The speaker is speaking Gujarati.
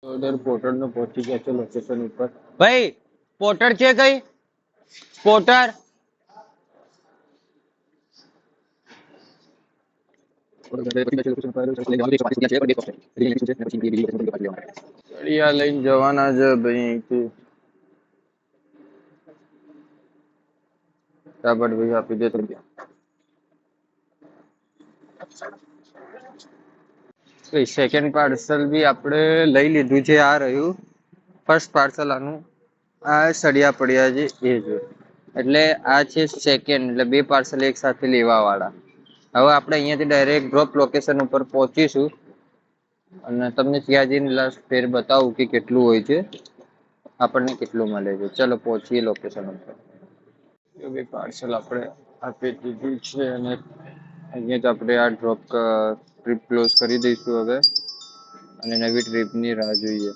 उधर पोर्टर ने पहुंची गया છે લોકેશન ઉપર ભાઈ પોર્ટર છે કઈ પોર્ટર ગાડિયા લઈને જવાના છે ભાઈ અહીંથી ફટાફટ ભાઈ આપી દે તો સેકન્ડ પાર્સલ બી આપણે લઈ લીધું છે આ રહ્યું ફર્સ્ટ પાર્સલ આનું આ સળિયા પડ્યા છે એ છે એટલે આ છે સેકન્ડ એટલે બે પાર્સલ એક સાથે લેવા વાળા હવે આપણે અહીંયાથી ડાયરેક્ટ ડ્રોપ લોકેશન ઉપર પહોંચીશું અને તમને ત્યાં જઈને લાસ્ટ ફેર બતાવું કે કેટલું હોય છે આપણને કેટલું મળે છે ચલો પહોંચીએ લોકેશન ઉપર બે પાર્સલ આપણે આપી દીધું છે અને અહીંયા જ આપણે આ ડ્રોપ ટ્રીપ ક્લોઝ કરી દઈશું હવે અને નવી ટ્રીપની રાહ જોઈએ